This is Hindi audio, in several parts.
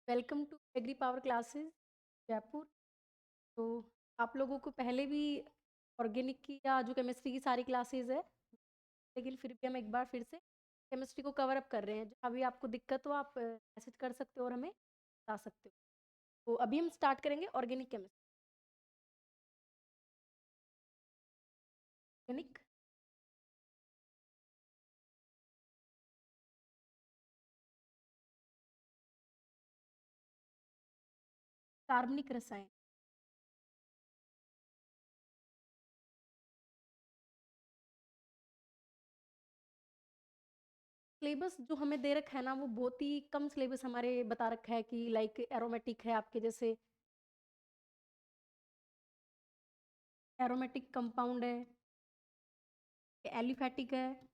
Welcome to Agri Power classes Jaipur. तो आप लोगों को पहले भी ऑर्गेनिक की या जो केमिस्ट्री की सारी क्लासेस है, लेकिन फिर भी हम एक बार फिर से केमिस्ट्री को कवर अप कर रहे हैं। जहाँ भी आपको दिक्कत हो आप मैसेज कर सकते हो और हमें बता सकते हो। तो अभी हम स्टार्ट करेंगे ऑर्गेनिक केमिस्ट्री। ऑर्गेनिक कार्बनिक रसायन। सिलेबस जो हमें दे रखा है ना, वो बहुत ही कम सिलेबस हमारे बता रखा है कि लाइक एरोमेटिक है आपके जैसे, एरोमेटिक कंपाउंड है, एलिफैटिक है।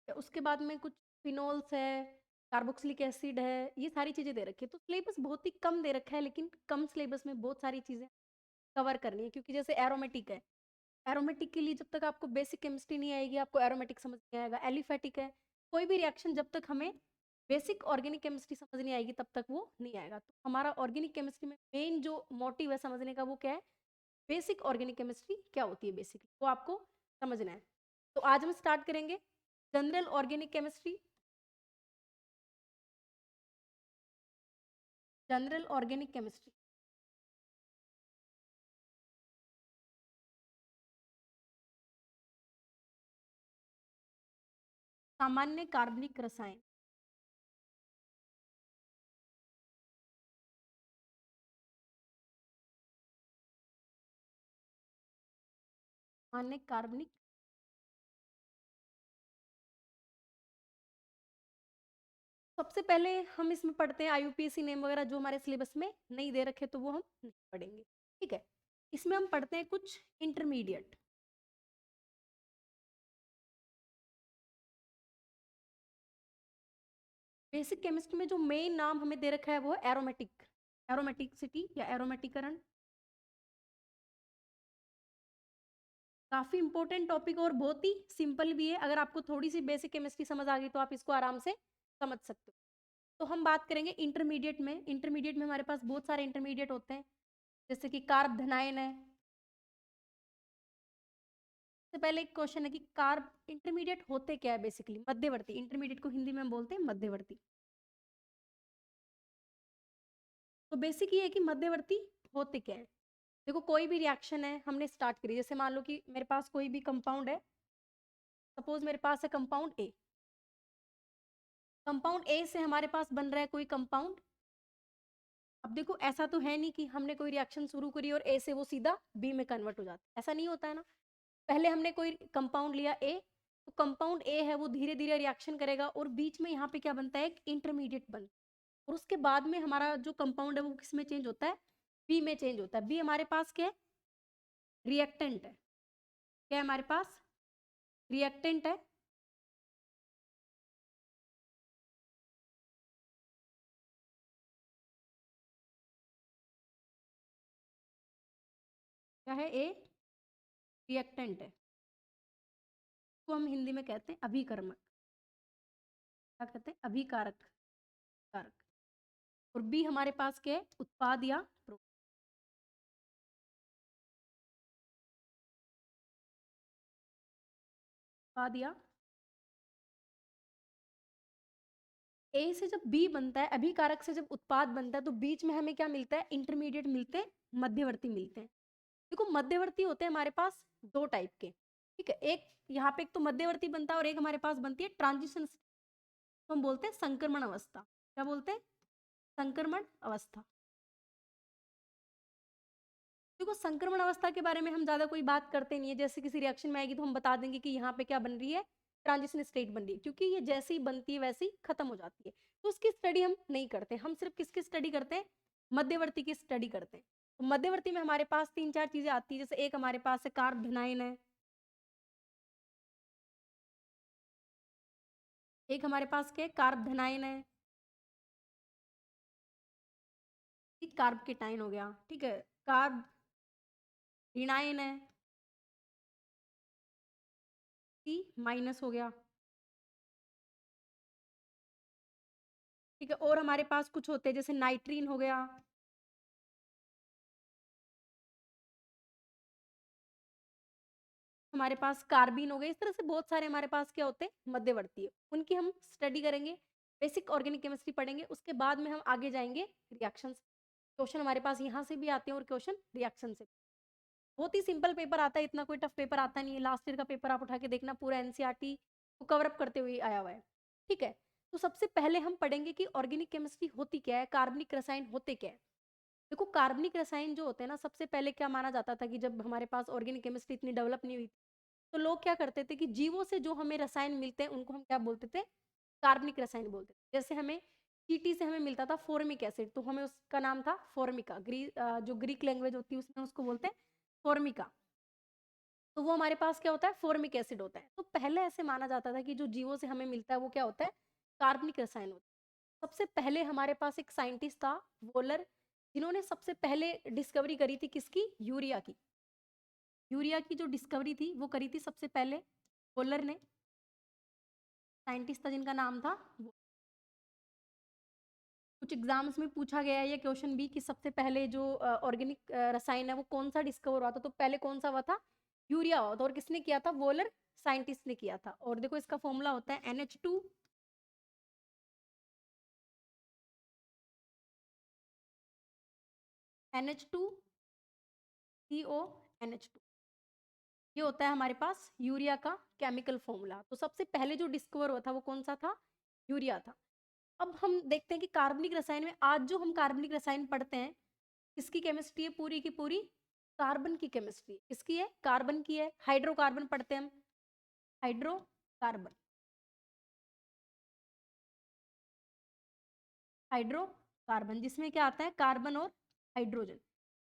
उसके बाद में कुछ फिनोल्स है, कार्बोक्सिलिक एसिड है, ये सारी चीज़ें दे रखी है। तो सिलेबस बहुत ही कम दे रखा है, लेकिन कम सिलेबस में बहुत सारी चीज़ें कवर करनी है। क्योंकि जैसे एरोमेटिक है, एरोमेटिक के लिए जब तक आपको बेसिक केमिस्ट्री नहीं आएगी आपको एरोमेटिक समझ नहीं आएगा। एलिफैटिक है, कोई भी रिएक्शन जब तक हमें बेसिक ऑर्गेनिक केमिस्ट्री समझ नहीं आएगी तब तक वो नहीं आएगा। तो हमारा ऑर्गेनिक केमिस्ट्री में मेन जो मोटिव है समझने का वो क्या है, बेसिक ऑर्गेनिक केमिस्ट्री क्या होती है, बेसिकली वो आपको समझना है। तो आज हम स्टार्ट करेंगे general organic chemistry. General organic chemistry सामान्य कार्बनिक रसायन। सामान्य कार्बनिक, सबसे पहले हम इसमें पढ़ते हैं आईयूपीएसी नेम वगैरह जो हमारे सिलेबस में नहीं दे रखे तो वो हम नहीं पढ़ेंगे। ठीक है, इसमें हम पढ़ते हैं कुछ इंटरमीडिएट। बेसिक केमिस्ट्री में जो मेन नाम हमें दे रखा है वो है एरोमेटिक, एरोमेटिकसिटी या एरोमेटिकरण। काफी इंपॉर्टेंट टॉपिक और बहुत ही सिंपल भी है। अगर आपको थोड़ी सी बेसिक केमिस्ट्री समझ आ गई तो आप इसको आराम से समझ सकते हो। तो हम बात करेंगे इंटरमीडिएट में। इंटरमीडिएट में हमारे पास बहुत सारे इंटरमीडिएट होते हैं, जैसे कि कार्ब धनायन है। सबसे पहले एक क्वेश्चन है कि कार्ब इंटरमीडिएट होते क्या है, बेसिकली मध्यवर्ती। इंटरमीडिएट को हिंदी में हम बोलते हैं मध्यवर्ती। तो बेसिक ये है कि मध्यवर्ती होते क्या है। देखो, कोई भी रिएक्शन है हमने स्टार्ट करी, जैसे मान लो कि मेरे पास कोई भी कंपाउंड है। सपोज मेरे पास है कंपाउंड ए। कंपाउंड ए से हमारे पास बन रहा है कोई कंपाउंड। अब देखो, ऐसा तो है नहीं कि हमने कोई रिएक्शन शुरू करी और ए से वो सीधा बी में कन्वर्ट हो जाता है, ऐसा नहीं होता है ना। पहले हमने कोई कंपाउंड लिया ए, तो कंपाउंड ए है वो धीरे धीरे रिएक्शन करेगा और बीच में यहाँ पे क्या बनता है, एक इंटरमीडिएट बनता है। और उसके बाद में हमारा जो कंपाउंड है वो किस में चेंज होता है, बी में चेंज होता है। बी हमारे पास क्या है, रिएक्टेंट है। क्या है हमारे पास, रिएक्टेंट है। क्या है, ए रिएक्टेंट है। तो हम हिंदी में कहते हैं अभिकर्मक। क्या कहते हैं, अभिकारक, कारक। और बी हमारे पास क्या है, उत्पाद या उत्पाद या। ए से जब बी बनता है, अभिकारक से जब उत्पाद बनता है, तो बीच में हमें क्या मिलता है, इंटरमीडिएट मिलते हैं, मध्यवर्ती मिलते हैं। देखो, मध्यवर्ती होते हैं हमारे पास दो टाइप के। ठीक है, एक यहाँ पे एक तो मध्यवर्ती बनता है और एक हमारे पास बनती है ट्रांजिशन। तो हम बोलते हैं संक्रमण अवस्था। क्या बोलते हैं, संक्रमण अवस्था। देखो, संक्रमण अवस्था के बारे में हम ज्यादा कोई बात करते नहीं है। जैसे किसी रिएक्शन में आएगी तो हम बता देंगे कि यहाँ पे क्या बन रही है, ट्रांजिशन स्टेट बन रही है, क्योंकि ये जैसी बनती है वैसी खत्म हो जाती है। तो उसकी स्टडी हम नहीं करते, हम सिर्फ किसकी स्टडी करते हैं, मध्यवर्ती की स्टडी करते हैं। तो मध्यवर्ती में हमारे पास तीन चार चीजें आती है। जैसे एक हमारे पास है कार्बोनाइन है, एक हमारे पास क्या है, कार्बोनाइन है। कार्ब केटाइन हो गया, ठीक है। कार्ब ऋणायन है, सी माइनस हो गया, ठीक है। और हमारे पास कुछ होते हैं जैसे नाइट्रीन हो गया, हमारे पास कार्बीन हो गए। इस तरह से बहुत सारे हमारे पास क्या होते हैं मध्यवर्ती, उनकी हम स्टडी करेंगे, बेसिक ऑर्गेनिक केमिस्ट्री पढ़ेंगे। उसके बाद में हम आगे जाएंगे रिएक्शंस। क्वेश्चन हमारे पास यहाँ से भी आते हैं और क्वेश्चन रिएक्शन से। बहुत ही सिंपल पेपर आता है, इतना कोई टफ पेपर आता नहीं है। लास्ट ईयर का पेपर आप उठा के देखना, पूरा एनसीईआरटी को कवर अप करते हुए आया हुआ है, ठीक है। तो सबसे पहले हम पढ़ेंगे कि ऑर्गेनिक केमिस्ट्री होती क्या है, कार्बनिक रसायन होते क्या है। देखो कार्बनिक रसायन जो होते हैं ना, सबसे पहले क्या माना जाता था कि जब हमारे पास ऑर्गेनिक केमिस्ट्री इतनी डेवलप नहीं हुई थी, तो लोग क्या करते थे कि जीवों से जो हमें रसायन मिलते हैं उनको हम क्या बोलते थे, कार्बनिक रसायन बोलते थे। जैसे हमें चींटी से हमें मिलता था फॉर्मिक एसिड, तो हमें उसका नाम था फॉर्मिका। जो ग्रीक लैंग्वेज होती है उसमें उसको बोलते हैं फॉर्मिका। तो वो हमारे पास क्या होता है, फॉर्मिक एसिड होता है। तो पहले ऐसे माना जाता था कि जो जीवों से हमें मिलता है वो क्या होता है, कार्बनिक रसायन होता है। सबसे पहले हमारे पास एक साइंटिस्ट था वोलर, जिन्होंने सबसे पहले डिस्कवरी करी थी किसकी, यूरिया की। यूरिया की जो डिस्कवरी थी वो करी थी सबसे पहले वोलर ने, साइंटिस्ट था जिनका नाम था कुछ एग्जाम्स में पूछा गया है ये क्वेश्चन भी कि सबसे पहले जो ऑर्गेनिक रसायन है वो कौन सा डिस्कवर हुआ था, तो पहले कौन सा हुआ था, यूरिया हुआ था। और किसने किया था, वोलर साइंटिस्ट ने किया था। और देखो इसका फॉर्मूला होता है NH2 NH2 CO NH2, ये होता है हमारे पास यूरिया का केमिकल फॉर्मूला। तो सबसे पहले जो डिस्कवर हुआ था वो कौन सा था, यूरिया था। अब हम देखते हैं कि कार्बनिक रसायन में आज जो हम कार्बनिक रसायन पढ़ते हैं, किसकी केमिस्ट्री है, पूरी की पूरी कार्बन की केमिस्ट्री। किसकी है, कार्बन की है। हाइड्रोकार्बन पढ़ते हैं हम, हाइड्रोकार्बन, हाइड्रोकार्बन जिसमें क्या आता है, कार्बन और हाइड्रोजन।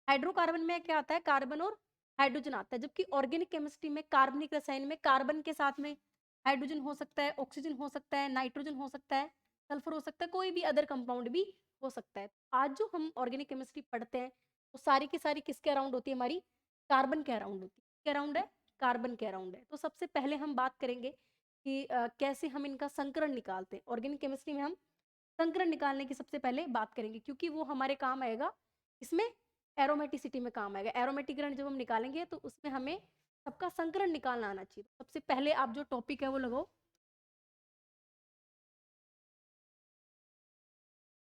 हाइड्रोकार्बन में क्या आता है, कार्बन और हाइड्रोजन आता है। जबकि ऑर्गेनिक केमिस्ट्री में कार्बनिक रसायन में कार्बन के साथ में हाइड्रोजन हो सकता है, ऑक्सीजन हो सकता है, नाइट्रोजन हो सकता है, सल्फर हो सकता है, कोई भी अदर कंपाउंड भी हो सकता है। आज जो हम ऑर्गेनिक केमिस्ट्री पढ़ते हैं वो सारी की सारी किसके अराउंड होती है, हमारी कार्बन के अराउंड होती है। किसके अराउंड है, कार्बन के अराउंड है। तो सबसे पहले हम बात करेंगे कि कैसे हम इनका संकरण निकालते हैं। ऑर्गेनिक केमिस्ट्री में हम संकरण निकालने की सबसे पहले बात करेंगे, क्योंकि वो हमारे काम आएगा इसमें, एरोमेटिसिटी में काम आएगा। एरोमेटिकरण जब हम निकालेंगे तो उसमें हमें सबका संकरण निकालना आना चाहिए। सबसे पहले आप जो टॉपिक है वो लगाओ,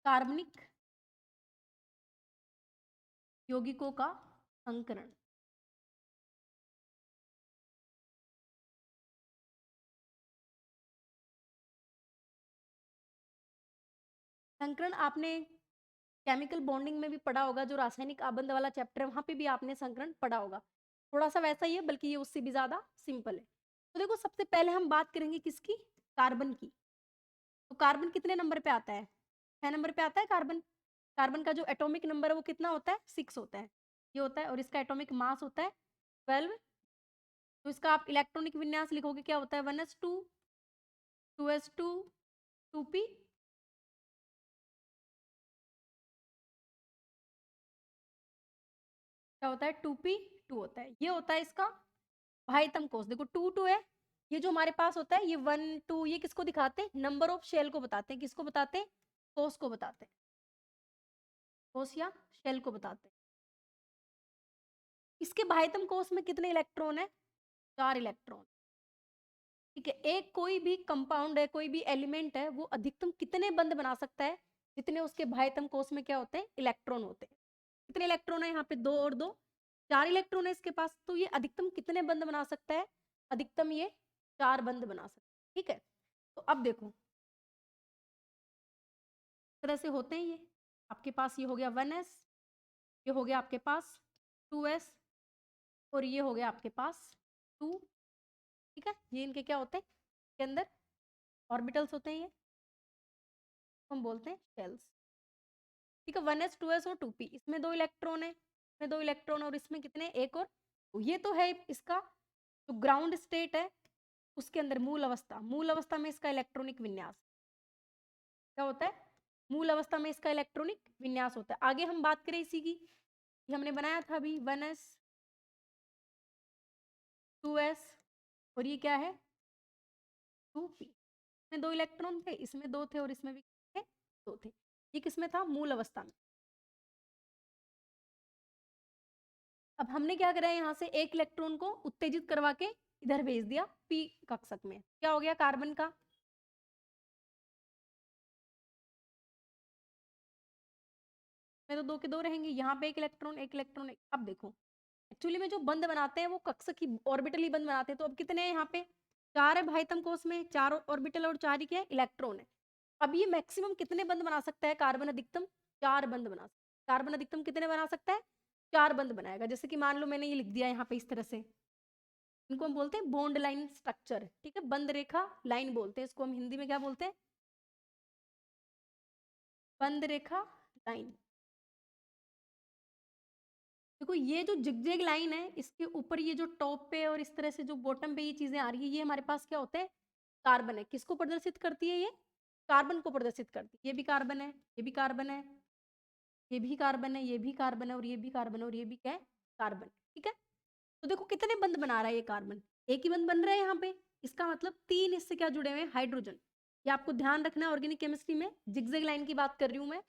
कार्बनिक यौगिकों का संकरण। संकरण आपने केमिकल बॉन्डिंग में भी पढ़ा होगा, जो रासायनिक आबंध वाला चैप्टर है वहां पे भी आपने संकरण पढ़ा होगा। थोड़ा सा वैसा ही है, बल्कि ये उससे भी ज्यादा सिंपल है। तो देखो सबसे पहले हम बात करेंगे किसकी, कार्बन की। तो कार्बन कितने नंबर पे आता है, 6 नंबर पे आता है कार्बन। कार्बन का जो एटॉमिक नंबर है वो कितना होता है, 6 होता है, ये होता है। और इसका एटॉमिक मास होता है 12। तो इसका आप इलेक्ट्रॉनिक विन्यास लिखोगे, क्या होता है, 1s2 2s2 2p। क्या होता है, 2p2 होता है। ये होता है इसका भाइतम कोष। देखो 2 है, ये जो हमारे पास होता है ये 1 2, ये किसको दिखाते हैं, नंबर ऑफ शेल को बताते हैं। किसको बताते हैं, कोष को बताते हैं, कोष या शेल को बताते हैं। इसके भाइतम कोष में कितने इलेक्ट्रॉन है, 4 इलेक्ट्रॉन। ठीक है। एक कोई भी कंपाउंड है, कोई भी एलिमेंट है, वो अधिकतम कितने बंध बना सकता है, जितने उसके भाइतम कोष में क्या होते हैं, इलेक्ट्रॉन होते हैं। कितने इलेक्ट्रॉन है यहाँ पे, 2 और 2, 4 इलेक्ट्रॉन है इसके पास। तो ये अधिकतम कितने बंध बना सकता है, अधिकतम ये 4 बंध बना सकता है। ठीक है। तो अब देखो इस तरह से होते हैं ये। आपके पास ये हो गया 1s, ये हो गया आपके पास 2s, और ये हो गया आपके पास 2। ठीक है। ये इनके क्या होते हैं, के अंदर ऑर्बिटल्स होते हैं, ये हम बोलते हैं शेल्स। ठीक है। 1s 2s और 2p, इसमें 2 इलेक्ट्रॉन है, इसमें 2 इलेक्ट्रॉन, और इसमें कितने, एक और। तो ये तो है इसका जो ग्राउंड स्टेट है, उसके अंदर मूल अवस्था। मूल अवस्था में इसका इलेक्ट्रॉनिक विन्यास क्या होता है, मूल अवस्था में इसका इलेक्ट्रॉनिक विन्यास होता है। आगे हम बात करें इसी की, ये हमने बनाया था अभी 1s 2s और ये क्या है 2p। इसमें 2 इलेक्ट्रॉन थे, इसमें 2 थे और इसमें भी थे 2 थे। ये किसमें था मूल अवस्था में। अब हमने क्या करा है यहाँ से एक इलेक्ट्रॉन को उत्तेजित करवा के इधर भेज दिया p कक्षक में, क्या हो गया कार्बन का में तो 2 के 2 रहेंगे, यहाँ पे एक इलेक्ट्रॉन एक इलेक्ट्रॉन। अब देखो एक्चुअली में जो बंध बनाते हैं वो कक्षक ही ऑर्बिटल ही बंध बनाते हैं। तो अब कितने हैं यहाँ पे 4 है भाईतम कोष में, 4 ऑर्बिटल और 4 ही क्या है इलेक्ट्रॉन है। अब ये मैक्सिमम कितने बंध बना सकता है कार्बन अधिकतम 4 बंध बना सकता है। कार्बन अधिकतम कितने बना सकता है 4 बंध बनाएगा। जैसे कि मान लो मैंने ये लिख दिया यहाँ पे इस तरह से, इनको हम बोलते हैं बॉन्ड लाइन स्ट्रक्चर, ठीक है, बंध रेखा लाइन बोलते हैं इसको, हम हिंदी में क्या बोलते हैं बंध रेखा लाइन। देखो ये जो जिगजैग लाइन है इसके ऊपर ये जो टॉप पे और इस तरह से जो बॉटम पे ये चीजें आ रही है, ये हमारे पास क्या होता है कार्बन है। किसको प्रदर्शित करती है ये कार्बन को प्रदर्शित करती है। ये भी कार्बन है, ये भी कार्बन है, ये भी कार्बन है, ये भी कार्बन है और ये भी कार्बन है और ये भी क्या है कार्बन, ठीक है। तो देखो कितने बंध बना रहा है ये कार्बन, एक ही बंध बन रहा है यहाँ पे। इसका मतलब 3 इससे क्या जुड़े हुए हैं हाइड्रोजन। ये आपको ध्यान रखना है, ऑर्गेनिक केमिस्ट्री में जिगजैग लाइन की बात कर रही हूँ मैं,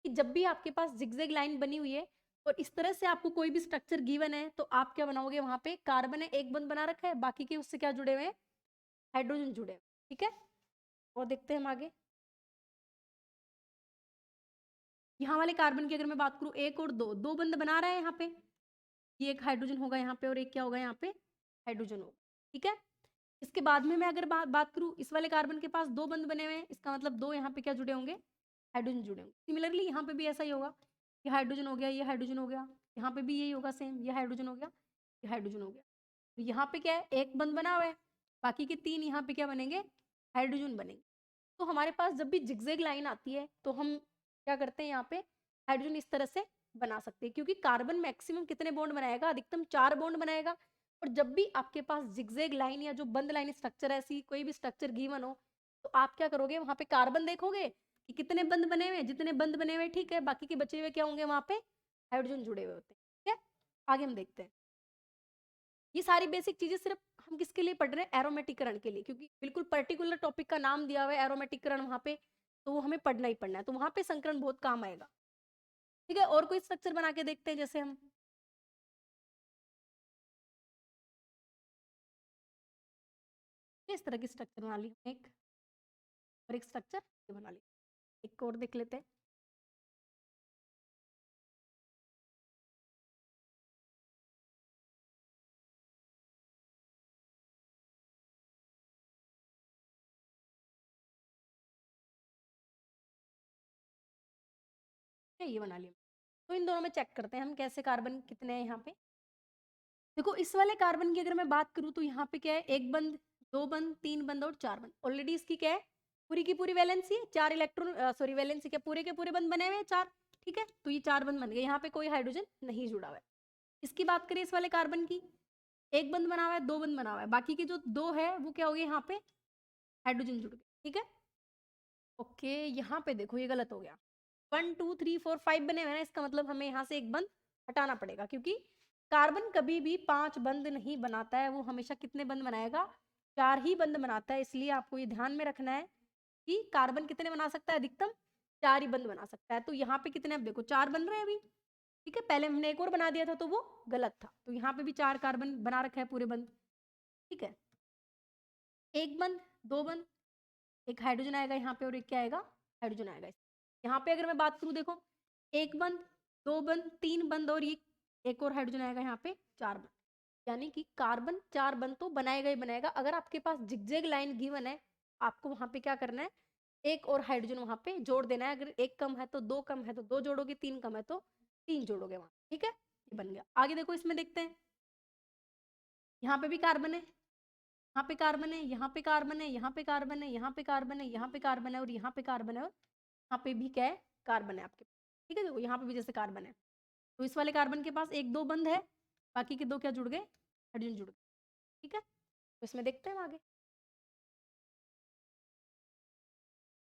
कि जब भी आपके पास जिगजैग लाइन बनी हुई है और इस तरह से आपको कोई भी स्ट्रक्चर गिवन है तो आप क्या बनाओगे, वहां पे कार्बन है एक बंध बना रखा है, बाकी के उससे क्या जुड़े हुए हैं हाइड्रोजन जुड़े हुए, ठीक है। और देखते हैं हम आगे, यहाँ वाले कार्बन की अगर मैं बात करूँ एक और दो, 2 बंध बना रहा है यहाँ पे, ये एक हाइड्रोजन होगा यहाँ पे और एक क्या होगा यहाँ पे हाइड्रोजन होगा, ठीक है। इसके बाद में मैं अगर बात करूँ इस वाले कार्बन के पास 2 बंध बने हुए हैं, इसका मतलब 2 यहाँ पे क्या जुड़े होंगे हाइड्रोजन जुड़े होंगे। सिमिलरली यहाँ पे भी ऐसा ही होगा, ये हाइड्रोजन हो गया, ये हाइड्रोजन हो गया, यहाँ पे भी यही होगा सेम, ये हाइड्रोजन हो गया, ये हाइड्रोजन हो गया। तो यहाँ पे क्या है एक बंध बना हुआ है, बाकी के 3 यहाँ पे क्या बनेंगे हाइड्रोजन बनेंगे। तो हमारे पास जब भी जिगजैग लाइन आती है तो हम क्या करते हैं यहाँ पे हाइड्रोजन इस तरह से बना सकते हैं, क्योंकि कार्बन मैक्सिमम कितने बॉन्ड बनाएगा अधिकतम 4 बॉन्ड बनाएगा। और जब भी आपके पास जिगजैग लाइन या जो बंद लाइन स्ट्रक्चर ऐसी कोई भी स्ट्रक्चर गिवन हो तो आप क्या करोगे वहां पे कार्बन देखोगे कि कितने बंद बने हुए, जितने बंद बने हुए ठीक है, बाकी के बचे हुए क्या होंगे वहां पे हाइड्रोजन जुड़े हुए होते हैं, ठीक है। आगे हम देखते हैं, ये सारी बेसिक चीजें सिर्फ हम किसके लिए पढ़ रहे हैं एरोमेटिकरण के लिए, क्योंकि बिल्कुल पर्टिकुलर टॉपिक का नाम दिया हुआ है एरोमेटिकरण वहां पे, तो वो हमें पढ़ना ही पढ़ना है, तो वहां पे संकरण बहुत काम आएगा, ठीक है। और कोई स्ट्रक्चर बना के देखते हैं, जैसे हम इस तरह की स्ट्रक्चर बना ली, एक और एक स्ट्रक्चर बना ली, एक और देख लेते हैं। ये बना लिया, तो इन दोनों में चेक करते हैं हम कैसे कार्बन कितने हैं यहाँ पे। देखो इस वाले कार्बन की अगर मैं बात करूँ तो यहाँ पे क्या है एक बंद, 2 बंद, 3 बंद और 4 बंद। ऑलरेडी इसकी क्या है पूरी की पूरी वैलेंसी है, 4 इलेक्ट्रॉन सॉरी वैलेंसी क्या पूरे के पूरे बंद बने हुए हैं 4, ठीक है। तो ये 4 बंद बन गए, यहाँ पे कोई हाइड्रोजन नहीं जुड़ा हुआ है। इसकी बात करें इस वाले कार्बन की, एक बंद बना हुआ है, 2 बंद बना हुआ है, बाकी के जो 2 है वो क्या हो गए यहाँ पे हाइड्रोजन जुड़ गए, ठीक है। ओके यहाँ पे देखो ये गलत हो गया, 1 2 3 4 5 बने हुए हैं ना, इसका मतलब हमें यहाँ से एक बंद हटाना पड़ेगा, क्योंकि कार्बन कभी भी 5 बंद नहीं बनाता है, वो हमेशा कितने बंद बनाएगा 4 ही बंद बनाता है। इसलिए आपको ये ध्यान में रखना है कि कार्बन कितने बना सकता है अधिकतम 4 ही बंद बना सकता है। तो यहाँ पे कितने अब देखो 4 बन रहे हैं अभी, ठीक है। पहले हमने एक और बना दिया था तो वो गलत था, तो यहाँ पे भी 4 कार्बन बना रखा है पूरे बंद, ठीक है। एक बंद, 2 बंद, एक हाइड्रोजन आएगा यहाँ पे और एक क्या आएगा हाइड्रोजन आएगा। यहाँ पे अगर मैं बात करूँ देखो एक बंद, 2 बंद, 3 बंद और ये एक और हाइड्रोजन आएगा यहाँ पे 4 बंद, यानी कि कार्बन 4 बंद तो बनाएगा ही बनाएगा। अगर आपके पास जिगजैग लाइन गिवन है आपको वहां पे क्या करना है एक और हाइड्रोजन वहां पे जोड़ देना है। अगर एक कम है तो 2 कम है तो 2 जोड़ोगे, 3 कम है तो 3 जोड़ोगे वहां, ठीक है। ये बन गया। आगे देखो इसमें देखते हैं, यहाँ पे भी कार्बन है, यहाँ पे कार्बन है, यहाँ पे कार्बन है, यहाँ पे कार्बन है, यहाँ पे कार्बन है, यहाँ पे कार्बन है और यहाँ पे कार्बन है और यहाँ पे भी क्या है कार्बन है आपके, ठीक है। देखो यहाँ पे भी जैसे कार्बन है, तो इस वाले कार्बन के पास 1 2 बंद है, बाकी के 2 क्या जुड़ गए हाइड्रोजन जुड़ गए, ठीक है। तो इसमें देखते हैं आगे,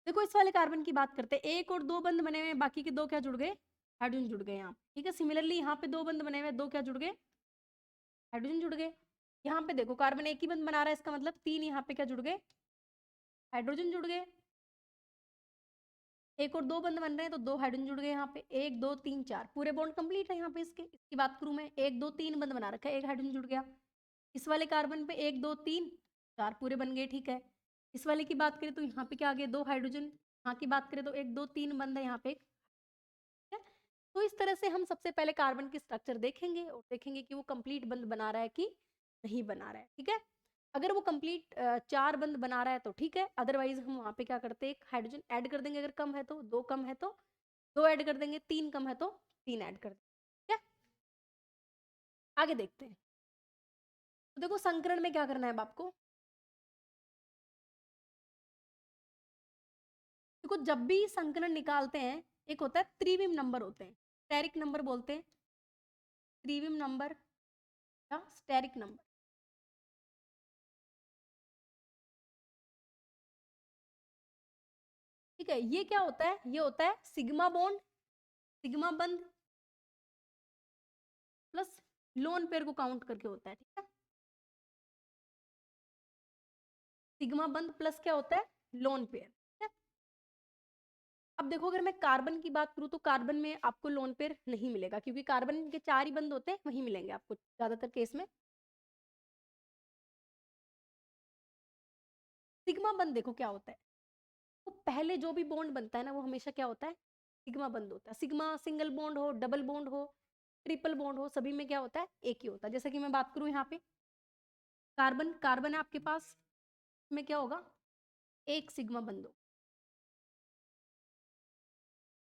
देखो इस वाले कार्बन की बात करते हैं, एक और दो बंध बने हुए हैं, बाकी के दो क्या जुड़ गए, हाइड्रोजन जुड़ गए यहाँ, ठीक है। सिमिलरली यहाँ पे दो बंध बने हुए हैं, दो क्या जुड़ गए, हाइड्रोजन जुड़ गए। यहाँ पे देखो कार्बन एक ही बंध बना रहा है, इसका मतलब तीन यहाँ पे क्या जुड़ गए, हाइड्रोजन जुड़ गए। एक और दो बंध बन रहे हैं तो दो हाइड्रोजन जुड़ गए यहाँ पे, एक दो तीन चार, पूरे बॉन्ड कंप्लीट है यहाँ पे। इसकी बात करूं मैं, एक दो तीन बंध बना रखा है, एक हाइड्रोजन जुड़ गया। इस वाले कार्बन पे एक दो तीन चार पूरे बन गए, ठीक है। इस वाले की बात करें तो यहाँ पे क्या आ गए, दो हाइड्रोजन। यहाँ की बात करें तो एक दो तीन बंध है यहाँ पे, ठीक है। तो इस तरह से हम सबसे पहले कार्बन की स्ट्रक्चर देखेंगे और देखेंगे कि वो कंप्लीट बंध बना रहा है कि नहीं बना रहा है, ठीक है। अगर वो कंप्लीट चार बंध बना रहा है तो ठीक है, अदरवाइज हम वहाँ पे क्या करते हैं, एक हाइड्रोजन ऐड कर देंगे, अगर कम है तो, दो कम है तो दो ऐड कर देंगे, तीन कम है तो तीन ऐड कर देंगे, ठीक है। आगे देखते हैं। तो देखो संकरण में क्या करना है अब आपको, देखो जब भी संकलन निकालते हैं, एक होता है त्रिविम नंबर होते हैं, स्टेरिक नंबर बोलते हैं, त्रिविम नंबर या स्टेरिक नंबर, ठीक है। ये क्या होता है, ये होता है सिग्मा बॉन्ड, सिग्मा बंध प्लस लोन पेयर को काउंट करके होता है, ठीक है। सिग्मा बंध प्लस क्या होता है, लोन पेयर, ठीक है। अब देखो अगर मैं कार्बन की बात करूं तो कार्बन में आपको लोन पेयर नहीं मिलेगा, क्योंकि कार्बन के चार ही बंध होते हैं, वही मिलेंगे आपको ज्यादातर केस में। सिग्मा बंध देखो क्या होता है, तो पहले जो भी बॉन्ड बनता है ना, वो हमेशा क्या होता है, सिग्मा बंध होता है। सिग्मा सिंगल बॉन्ड हो, डबल बॉन्ड हो, ट्रिपल बॉन्ड हो, सभी में क्या होता है, एक ही होता है। जैसे कि मैं बात करूं यहाँ पे कार्बन, कार्बन है आपके पास में क्या होगा, एक सिग्मा बंध हो।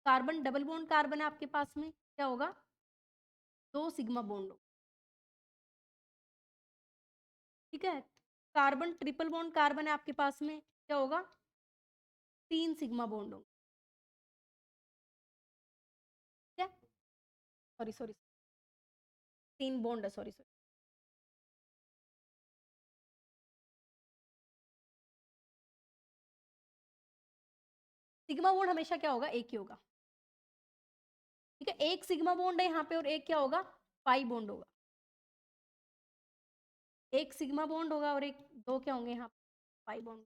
कार्बन डबल बॉन्ड कार्बन है आपके पास में, क्या होगा, दो सिग्मा बॉन्ड हो, ठीक है। कार्बन ट्रिपल बॉन्ड कार्बन है आपके पास में, क्या होगा, तीन सिग्मा बॉन्ड हो, ठीक है। सॉरी सॉरी, तीन बॉन्ड है, सॉरी सॉरी। सिग्मा बॉन्ड हमेशा क्या होगा, एक ही होगा, ठीक है। एक सिग्मा बॉन्ड है यहाँ पे और एक क्या होगा, पाई बॉन्ड होगा। एक सिग्मा बॉन्ड होगा और एक दो क्या होंगे यहाँ, पाई बॉन्ड।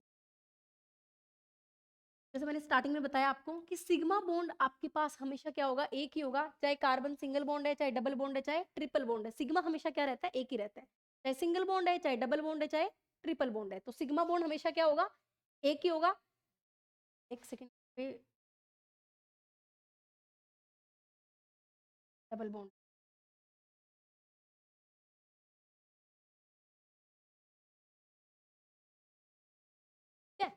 जैसे मैंने स्टार्टिंग में बताया आपको कि सिग्मा बॉन्ड आपके पास हमेशा क्या होगा, एक ही होगा, चाहे कार्बन सिंगल बॉन्ड है, चाहे डबल बॉन्ड है, चाहे ट्रिपल बॉन्ड है, सिग्मा हमेशा क्या रहता है, एक ही रहता है। चाहे सिंगल बॉन्ड है, चाहे डबल बॉन्ड है, चाहे ट्रिपल बॉन्ड है, तो सिग्मा बॉन्ड हमेशा क्या होगा, एक ही होगा। एक सेकेंड पे, डबल बॉन्ड, ठीक है।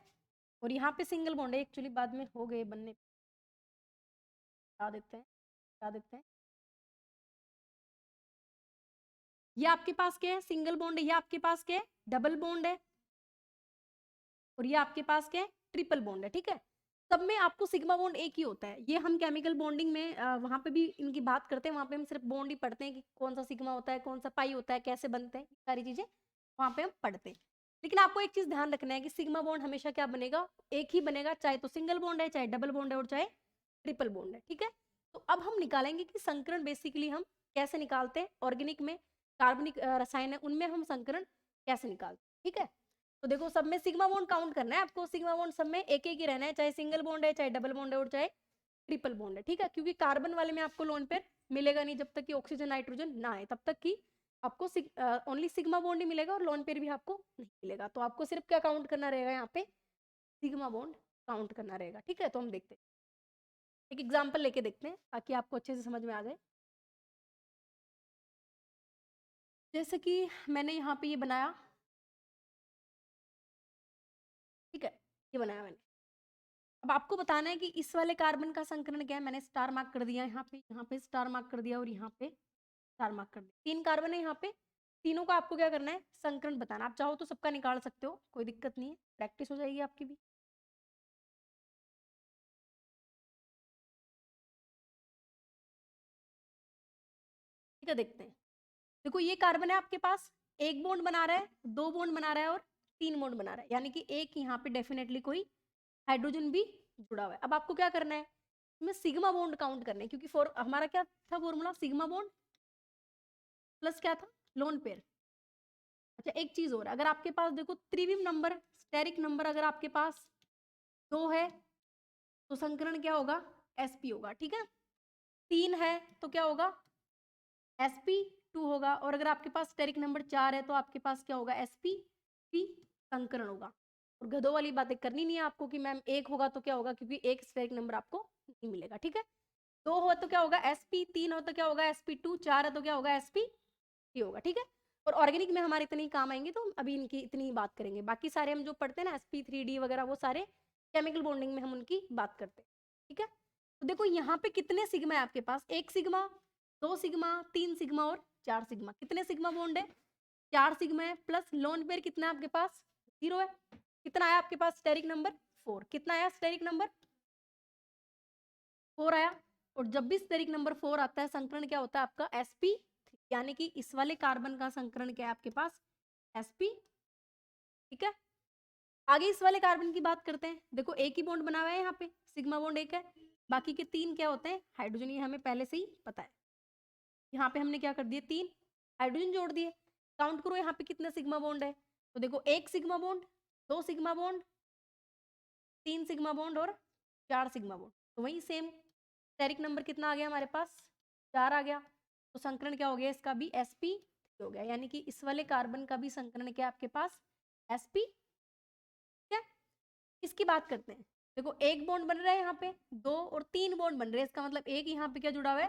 और यहाँ पे सिंगल बॉन्ड है, एक्चुअली बाद में हो गए बनने, बता देते हैं, बता देते हैं। ये आपके पास क्या है, सिंगल बॉन्ड है, ये आपके पास क्या है, डबल बॉन्ड है, और ये आपके पास क्या है, ट्रिपल बॉन्ड है, ठीक है। सब में आपको सिग्मा बॉन्ड एक ही होता है। ये हम केमिकल बॉन्डिंग में वहां पे भी इनकी बात करते हैं, वहां पे हम सिर्फ बॉन्ड ही पढ़ते हैं कि कौन सा सिग्मा होता है, कौन सा पाई होता है, कैसे बनते हैं, सारी चीजें वहां पे हम पढ़ते हैं। लेकिन आपको एक चीज ध्यान रखना है कि सिग्मा बॉन्ड हमेशा क्या बनेगा, एक ही बनेगा, चाहे तो सिंगल बॉन्ड है, चाहे डबल बॉन्ड है, और चाहे ट्रिपल बॉन्ड है, ठीक है। तो अब हम निकालेंगे कि संकरण बेसिकली हम कैसे निकालते हैं, ऑर्गेनिक में कार्बनिक रसायन है उनमें हम संकरण कैसे निकालते हैं, ठीक है। तो देखो सब में सिग्मा बॉन्ड काउंट करना है आपको, सिग्मा बॉन्ड सब में एक एक ही रहना है, चाहे सिंगल बॉन्ड है, चाहे डबल बॉन्ड है, और चाहे ट्रिपल बॉन्ड है, ठीक है। क्योंकि कार्बन वाले में आपको लोन पेयर मिलेगा नहीं जब तक कि ऑक्सीजन नाइट्रोजन ना आए, तब तक कि आपको ओनली सिग्मा बॉन्ड ही मिलेगा और लोन पेयर भी आपको नहीं मिलेगा। तो आपको सिर्फ क्या काउंट करना रहेगा यहाँ पे, सिग्मा बॉन्ड काउंट करना रहेगा, ठीक है। तो हम देखते हैं, एक एग्जाम्पल लेके देखते हैं ताकि आपको अच्छे से समझ में आ जाए। जैसे कि मैंने यहाँ पे ये बनाया, ठीक है, ये बनाया मैंने। अब आपको बताना है कि इस वाले कार्बन का संकरण क्या है। मैंने स्टार मार्क कर दिया यहाँ पे स्टार मार्क कर दिया, और यहाँ पे स्टार मार्क कर दिया। तीन कार्बन है यहाँ पे, तीनों का आपको क्या करना है, संकरण बताना। आप चाहो तो सबका निकाल सकते हो, कोई दिक्कत नहीं है, प्रैक्टिस हो जाएगी आपकी भी। ठीक है, देखते हैं। देखो ये कार्बन है आपके पास, एक बॉन्ड बना रहा है, दो बॉन्ड बना रहा है, और तीन बॉन्ड बना रहा है, यानी कि एक यहाँ पे डेफिनेटली कोई हाइड्रोजन भी जुड़ा हुआ है। अब आपको क्या करना है, इसमें सिग्मा बॉन्ड काउंट करने हैं, क्योंकि हमारा क्या था फॉर्मूला, सिग्मा बॉन्ड प्लस क्या था, लोन पेयर। अच्छा एक चीज और, अगर आपके पास देखो त्रिविम नंबर, स्टेरिक नंबर अगर आपके पास 2 है तो संकरण क्या होगा, sp होगा, ठीक है। 3 है तो क्या होगा, sp2 होगा। और अगर आपके पास स्टेरिक नंबर 4 है तो आपके पास क्या होगा, sp3 संकरण होगा। और गधों वाली बातें करनी नहीं है आपको कि मैम 1 होगा तो क्या होगा, क्योंकि एक स्टेरिक नंबर आपको नहीं मिलेगा, ठीक है। 2 हो तो क्या होगा sp, 3 हो तो क्या होगा sp2, 4 है तो क्या होगा sp3 होगा, ठीक है। और ऑर्गेनिक में हमारे इतने ही काम आएंगे तो अभी इनकी इतनी ही बात करेंगे। बाकी सारे हम जो पढ़ते हैं ना sp3d वगैरह, वो सारे केमिकल बॉन्डिंग में हम उनकी बात करते हैं, ठीक है। तो देखो यहाँ पे कितने सिग्मा है आपके पास, 1 सिग्मा, 2 सिग्मा, 3 सिग्मा और 4 सिग्मा। कितने सिग्मा बॉन्ड है, 4 सिग्मा है, प्लस लोन पेयर कितना है आपके पास, 0 है। कितना आया आपके पास स्टेरिक नंबर 4, कितना आया स्टेरिक नंबर 4 आया। और जब भी स्टेरिक नंबर 4 आता है संकरण क्या होता है आपका, sp, यानी कि इस वाले कार्बन का संकरण क्या है आपके पास, sp, ठीक है। आगे इस वाले कार्बन की बात करते हैं। देखो एक ही बॉन्ड बना हुआ है यहाँ पे, सिग्मा बॉन्ड एक है, बाकी के 3 क्या होते हैं, हाइड्रोजन, ये हमें पहले से ही पता है। यहाँ पे हमने क्या कर दिए, 3 हाइड्रोजन जोड़ दिए। काउंट करो यहाँ पे कितने सिग्मा बॉन्ड है, तो देखो 1 sigma bond, 2 sigma bond, 3 sigma bond और 4 सिग्मा बॉन्ड। तो वही सेम स्टेरिक नंबर कितना आ गया हमारे पास, 4 आ गया। तो संकरण क्या हो गया इसका भी, sp हो गया। यानी कि इस वाले कार्बन का भी संकरण क्या आपके पास, sp, क्या। इसकी बात करते हैं। देखो एक बॉन्ड बन रहा है यहाँ पे, 2 और 3 बॉन्ड बन रहे हैं, इसका मतलब एक यहाँ पे क्या जुड़ा हुआ है,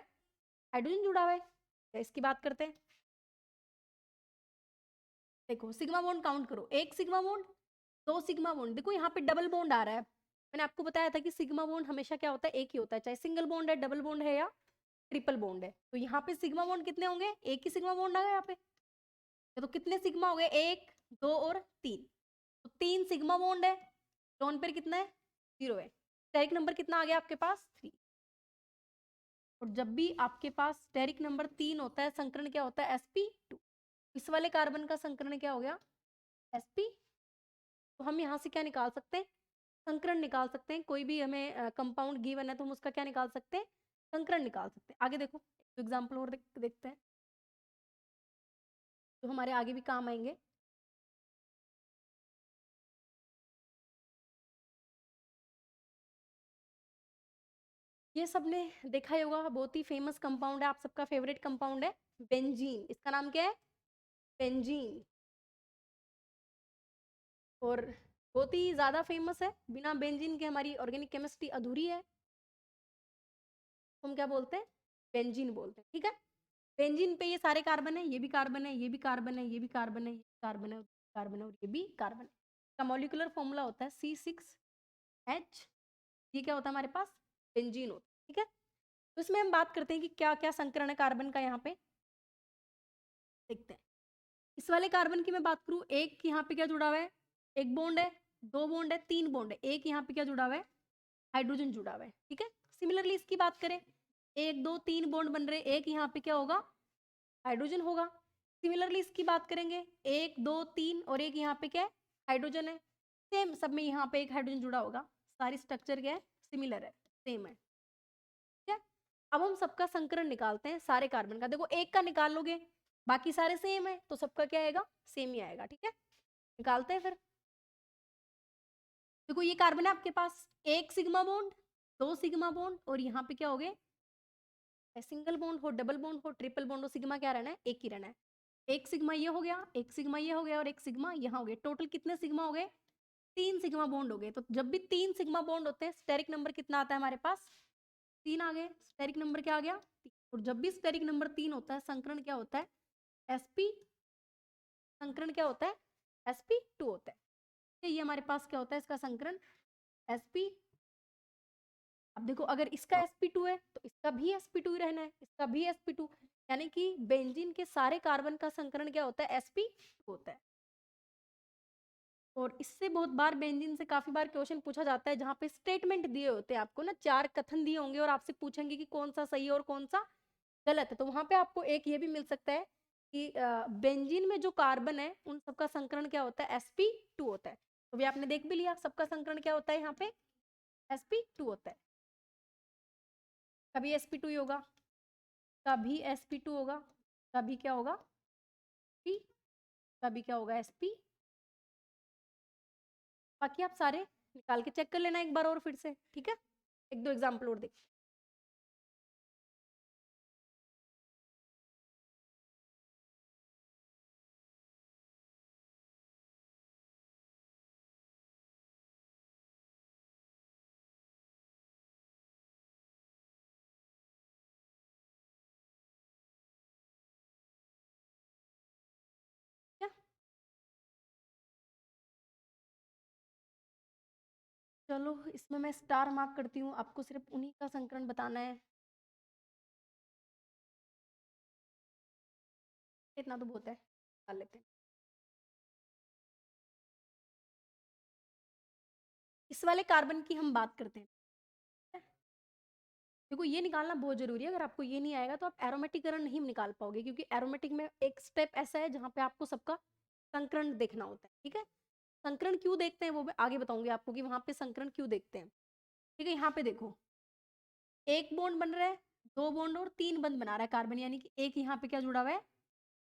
हाइड्रोजन जुड़ा हुआ है। तो इसकी बात करते हैं। देखो सिग्मा बॉन्ड काउंट करो, 1 सिग्मा बॉन्ड, 2 सिग्मा बॉन्ड। देखो यहाँ पे डबल बॉन्ड आ रहा है, मैंने आपको बताया था कि सिग्मा बॉन्ड हमेशा क्या होता है, एक ही होता है, चाहे सिंगल बॉन्ड है, डबल बॉन्ड है या ट्रिपल बॉन्ड है। तो यहाँ पे सिग्मा बॉन्ड कितने होंगे, एक ही सिग्मा बॉन्ड आ गया यहाँ पे। तो कितने सिग्मा हो गए, 1, 2 और 3। तो 3 सिग्मा बॉन्ड है, लोन पेयर कितना है, 0 है। स्टेरिक नंबर कितना आ गया आपके पास, 3। और जब भी आपके पास स्टेरिक नंबर 3 होता है संकरण क्या होता है, sp2। इस वाले कार्बन का संकरण क्या हो गया, sp। तो हम यहाँ से क्या निकाल सकते हैं, संकरण निकाल सकते हैं। कोई भी हमें कंपाउंड गिवन है तो हम उसका क्या निकाल सकते हैं, संकरण निकाल सकते हैं। आगे देखो एग्जाम्पल और देखते हैं जो हमारे आगे भी काम आएंगे। ये सबने देखा ही होगा, बहुत ही फेमस कंपाउंड है, आप सबका फेवरेट कंपाउंड है बेंजीन। इसका नाम क्या है, बेंजीन। और बहुत ही ज़्यादा फेमस है, बिना बेंजीन के हमारी ऑर्गेनिक केमिस्ट्री अधूरी है। हम क्या बोलते हैं, बेंजीन बोलते हैं, ठीक है। बेंजीन पे ये सारे कार्बन है, ये भी कार्बन है, ये भी कार्बन है, ये भी कार्बन है, ये कार्बन है, कार्बन है और ये भी कार्बन है। इसका मॉलिक्यूलर फॉर्मूला होता है C6H। ये क्या होता है हमारे पास, बेंजीन होता है, ठीक है। तो इसमें हम बात करते हैं कि क्या क्या संकरण है कार्बन का, यहाँ पे देखते हैं। इस वाले कार्बन की मैं बात करूँ, एक यहाँ पे क्या जुड़ा हुआ है, एक बॉन्ड है, 2 बॉन्ड है, 3 बॉन्ड है, एक यहाँ पे क्या जुड़ा हुआ है, हाइड्रोजन जुड़ा हुआ है, ठीक है। सिमिलरली इसकी बात करें, 1, 2, 3 बॉन्ड बन रहे, एक यहाँ पे क्या होगा, हाइड्रोजन होगा। सिमिलरली इसकी बात करेंगे, 1, 2, 3 और एक यहाँ पे क्या है, हाइड्रोजन है। सेम सब में यहाँ पे एक हाइड्रोजन जुड़ा होगा। सारी स्ट्रक्चर क्या है, सिमिलर है, सेम है, ठीक है। अब हम सबका संकरण निकालते हैं सारे कार्बन का। देखो एक का निकाल लोगे, बाकी सारे सेम है तो सबका क्या आएगा, सेम ही आएगा, ठीक है। निकालते हैं फिर। देखो ये कार्बन है आपके पास, 1 सिग्मा बॉन्ड, 2 सिग्मा बॉन्ड और यहाँ पे क्या हो गए, सिंगल बॉन्ड हो, डबल बॉन्ड हो, ट्रिपल बॉन्ड हो, सिग्मा क्या रहना है, एक ही रहना है। एक सिग्मा ये हो गया, एक सिग्मा ये हो गया और एक सिग्मा यहाँ हो गया। टोटल कितने सिग्मा हो गए, 3 सिग्मा बॉन्ड हो गए। तो जब भी 3 सिग्मा बॉन्ड होते हैं स्टेरिक नंबर कितना आता है हमारे पास, 3 आ गए। स्टेरिक नंबर क्या आ गया, 3। और जब भी स्टेरिक नंबर 3 होता है संकरण क्या होता है, sp, संकरण क्या होता है, sp2 होता है। तो ये हमारे पास क्या होता है, इसका संकरण sp। अब देखो अगर इसका sp2 है तो इसका भी sp2 ही रहना है, इसका भी sp2। यानी कि बेंजीन के सारे कार्बन का संकरण क्या होता है, sp होता है। और इससे बहुत बार बेंजीन से काफी बार क्वेश्चन पूछा जाता है, जहाँ पे स्टेटमेंट दिए होते हैं आपको ना, 4 कथन दिए होंगे और आपसे पूछेंगे कि कौन सा सही है और कौन सा गलत है। तो वहां पे आपको एक ये भी मिल सकता है कि बेंजीन में जो कार्बन है उन सबका संकरण क्या होता है, sp2 होता है। तो भी आपने देख भी लिया सबका संकरण क्या होता है यहाँ पे, sp2 होता है। कभी sp2 ही होगा, कभी sp2 होगा, कभी क्या होगा p, कभी क्या होगा sp। बाकी आप सारे निकाल के चेक कर लेना एक बार और फिर से, ठीक है। एक दो एग्जाम्पल और देख। क्या चलो इसमें मैं स्टार मार्क करती हूँ, आपको सिर्फ उन्हीं का संकरण बताना है, इतना तो बहुत है, निकाल लेते हैं। इस वाले कार्बन की हम बात करते हैं। देखो ये निकालना बहुत जरूरी है, अगर आपको ये नहीं आएगा तो आप एरोमेटिकरण नहीं निकाल पाओगे, क्योंकि एरोमेटिक में एक स्टेप ऐसा है जहाँ पे आपको सबका संकरण देखना होता है, ठीक है। संकरण क्यों देखते हैं वो मैं आगे बताऊंगी आपको, कि वहां पे संकरण क्यों देखते हैं, ठीक है। यहाँ पे देखो एक बॉन्ड बन रहा है, दो बॉन्ड और तीन बंद बना रहा है कार्बन, यानी कि एक यहाँ पे क्या जुड़ा हुआ है,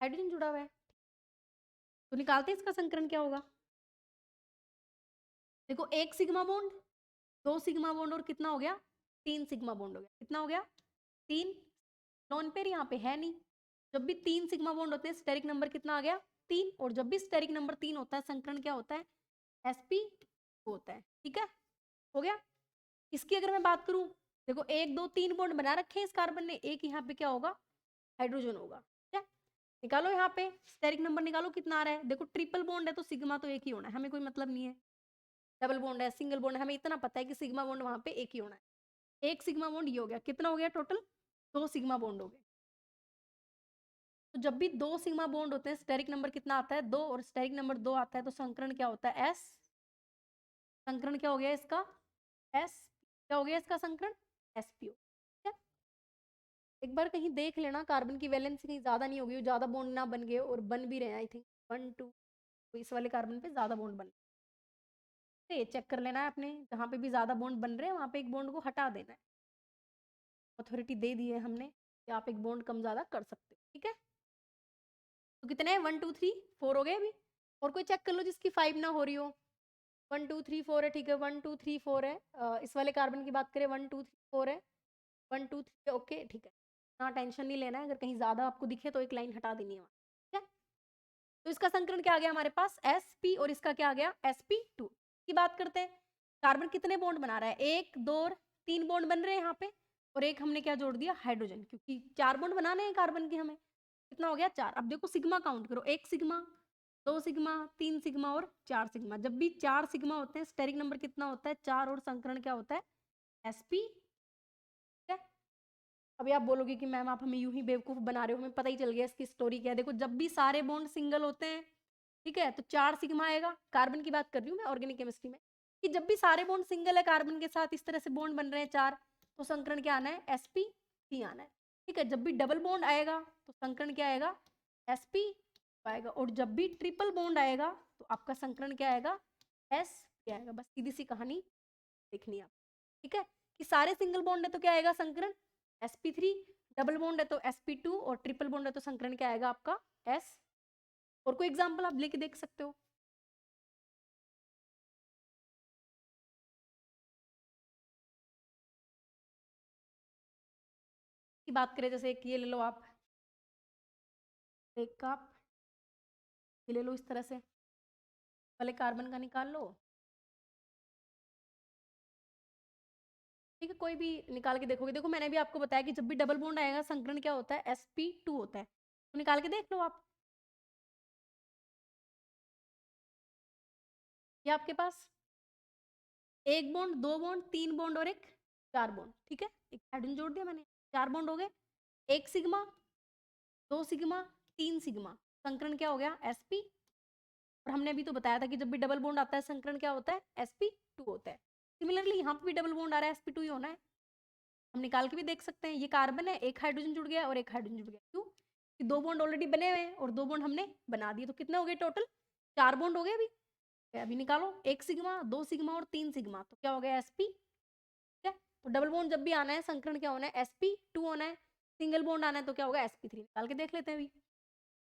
हाइड्रोजन जुड़ा हुआ है। तो निकालते हैं इसका संकरण क्या होगा। देखो एक सिग्मा बॉन्ड, दो सिग्मा बॉन्ड और कितना हो गया, तीन सिग्मा बॉन्ड हो गया, कितना हो गया, तीन। नॉन पेयर यहाँ पे है नहीं, जब भी तीन सिग्मा बॉन्ड होते हैं स्टेरिक नंबर कितना आ गया, तीन। और जब भी स्टेरिक नंबर तीन होता है संकरण क्या होता है, sp होता है, ठीक है। हो गया। इसकी अगर मैं बात करूं, देखो एक दो तीन बॉन्ड बना रखे हैं इस कार्बन ने, एक यहाँ पे क्या होगा, हाइड्रोजन होगा, ठीक है। निकालो यहाँ पे स्टेरिक नंबर निकालो कितना आ रहा है, देखो ट्रिपल बॉन्ड है तो सिग्मा तो एक ही होना है, हमें कोई मतलब नहीं है। डबल बॉन्ड है, सिंगल बॉन्ड है, हमें इतना पता है कि सिग्मा बॉन्ड वहां पे एक ही होना है। एक सिग्मा बॉन्ड ये हो गया, कितना हो गया टोटल, दो सिग्मा बॉन्ड हो गए। तो जब भी दो सिग्मा बॉन्ड होते हैं स्टेरिक नंबर कितना आता है, दो, और स्टेरिक नंबर दो आता है तो संकरण क्या होता है, s। संकरण क्या हो गया इसका, s। क्या हो गया इसका संकरण, spo, ठीक है। एक बार कहीं देख लेना कार्बन की वैलेंसी कहीं ज्यादा नहीं होगी, ज्यादा बॉन्ड ना बन गए, और बन भी रहे हैं आई थिंक 1 2, तो इस वाले कार्बन पे ज्यादा बॉन्ड बन रहे, चेक कर लेना है अपने, जहाँ पे भी ज्यादा बॉन्ड बन रहे हैं वहां पे एक बॉन्ड को हटा देना है। अथॉरिटी दे दी है हमने कि आप एक बॉन्ड कम ज्यादा कर सकते हो, ठीक है। तो कितने हैं, 1 2 3 4 हो गए अभी। और कोई चेक कर लो जिसकी 5 ना हो रही हो। 1 2 3 4 है, ठीक है, 1 2 3 4 है। इस वाले कार्बन की बात करें 1 2 3 4 है, 1 2 3 ओके, ठीक है। ना टेंशन नहीं लेना है, अगर कहीं ज्यादा आपको दिखे तो एक लाइन हटा देनी है वहाँ, ठीक है। तो इसका संकरण क्या आ गया हमारे पास, sp, और इसका क्या आ गया, sp2 की बात करते हैं। कार्बन कितने बॉन्ड बना रहा है, एक दो और तीन बॉन्ड बन रहे हैं यहाँ पे, और एक हमने क्या जोड़ दिया, हाइड्रोजन, क्योंकि चार बॉन्ड बनाने हैं कार्बन के हमें। कितना हो गया, चार। अब देखो सिग्मा काउंट करो, एक सिग्मा, दो सिग्मा, तीन सिग्मा और चार सिग्मा। जब भी चार सिग्मा होते हैं स्टेरिक नंबर कितना होता है, चार, और संकरण क्या होता है, sp, ठीक है। अभी आप बोलोगे कि मैम आप हमें यूं ही बेवकूफ बना रहे हो, हमें पता ही चल गया इसकी स्टोरी क्या है। देखो जब भी सारे बॉन्ड सिंगल होते हैं, ठीक है, तो चार सिग्मा आएगा, कार्बन की बात कर रही हूँ मैं ऑर्गेनिक केमिस्ट्री में, कि जब भी सारे बॉन्ड सिंगल है कार्बन के साथ, इस तरह से बॉन्ड बन रहे हैं चार, तो संकरण क्या आना है, sp3 आना है, ठीक है। जब भी डबल बॉन्ड आएगा तो संकरण क्या आएगा, sp आएगा, और जब भी ट्रिपल बॉन्ड आएगा तो आपका संकरण क्या आएगा, s आएगा। बस सीधी सी कहानी देखनी है आप, ठीक है, कि सारे सिंगल बॉन्ड है तो क्या आएगा संकरण, sp3, डबल बॉन्ड है तो sp2, और ट्रिपल बॉन्ड है तो संकरण क्या आएगा आपका, s। और कोई एग्जांपल आप लेके देख सकते हो। की बात करें, जैसे एक ये ले लो आप, एक कप ये ले लो, इस तरह से पहले कार्बन का निकाल लो, ठीक है। कोई भी निकाल के देखोगे, देखो मैंने भी आपको बताया कि जब भी डबल बॉन्ड आएगा संकरण क्या होता है, sp2 होता है, तो निकाल के देख लो आप। ये आपके पास एक बॉन्ड, दो बॉन्ड, तीन बॉन्ड और एक चार बॉन्ड, ठीक है, एक हाइड्रोजन जोड़ दिया मैंने, चार बॉन्ड हो गए। एक सिग्मा, दो सिग्मा, तीन सिग्मा, संकरण क्या हो गया, sp। और हमने अभी तो बताया था कि जब भी डबल बॉन्ड आता है संकरण क्या होता है, sp2 होता है। सिमिलरली यहाँ पे भी डबल बॉन्ड आ रहा है, sp2 ही होना है। हम निकाल के भी देख सकते हैं, ये कार्बन है, एक हाइड्रोजन जुड़ गया और एक हाइड्रोजन जुड़ गया, क्यों कि दो बॉन्ड ऑलरेडी बने हुए हैं और दो बॉन्ड हमने बना दिए, तो कितने हो गए टोटल, चार बॉन्ड हो गए। अभी अभी निकालो, एक सिग्मा, दो सिग्मा और तीन सिग्मा, तो क्या हो गया, sp। तो डबल बॉन्ड जब भी आना है, संकरण क्या होना है, sp2 होना है। सिंगल बॉन्ड आना है तो क्या होगा, sp3। निकाल के देख लेते हैं अभी।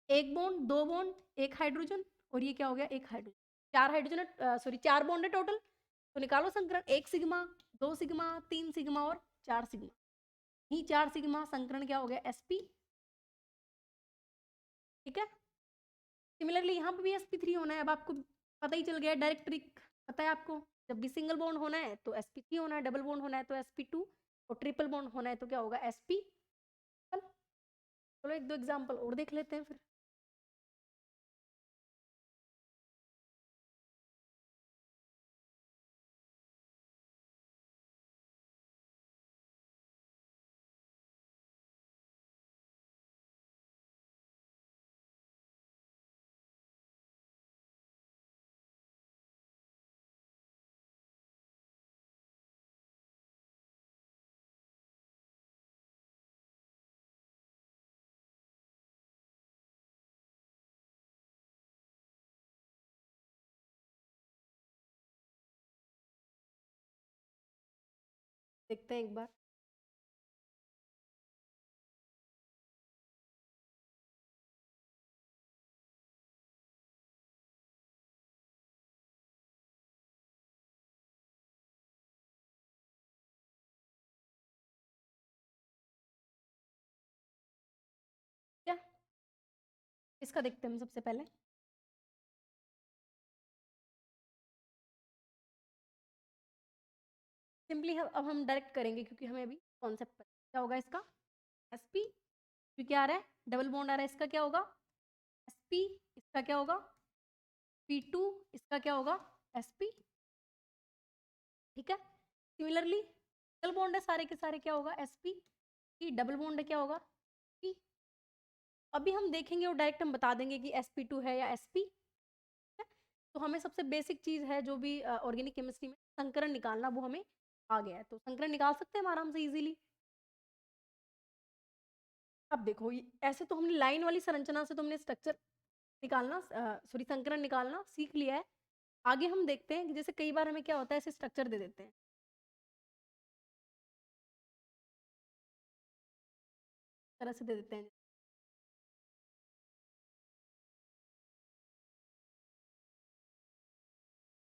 एक बॉन्ड, दो बॉन्ड, एक हाइड्रोजन, और ये क्या हो गया, एक हाइड्रोजन। चार हाइड्रोजन, सॉरी चार बॉन्ड है टोटल। तो निकालो संकरण, एक सिग्मा, दो सिग्मा, तीन सिग्मा और चार सिग्मा। ही चार सिग्मा संकरण क्या हो गया, sp। ठीक है। सिमिलरली यहाँ पे भी sp3 होना है। अब आपको पता ही चल गया, डायरेक्ट ट्रिक पता है आपको। जब भी सिंगल बॉन्ड होना है तो sp3 होना है, डबल बॉन्ड होना है तो sp2, और ट्रिपल बॉन्ड होना है तो क्या होगा, sp। चलो एक दो एग्जांपल और देख लेते हैं फिर। देखते हैं एक बार। क्या इसका देखते हैं हम सबसे पहले। सिंपली अब हम डायरेक्ट करेंगे क्योंकि हमें अभी कॉन्सेप्ट पता है। क्या होगा इसका, sp, क्योंकि आ रहा है डबल बॉन्ड आ रहा है, इसका क्या होगा, sp। इसका क्या होगा, p2। इसका क्या होगा, sp। ठीक है। सिमिलरली सिंगल बॉन्ड है सारे के सारे, क्या होगा, sp। डबल बॉन्ड है, क्या होगा, p। अभी हम देखेंगे और डायरेक्ट हम बता देंगे कि sp2 है या sp। तो हमें सबसे बेसिक चीज है जो भी ऑर्गेनिक केमिस्ट्री में संकरण निकालना, वो हमें आ गया है। तो संकरण निकाल सकते हैं हम आराम से इजीली। अब देखो ऐसे तो हमने लाइन वाली संरचना से तो हमने स्ट्रक्चर निकालना, सॉरी संकरण निकालना सीख लिया है। आगे हम देखते हैं कि जैसे कई बार हमें क्या होता है, ऐसे स्ट्रक्चर दे देते हैं, तरह से दे देते हैं।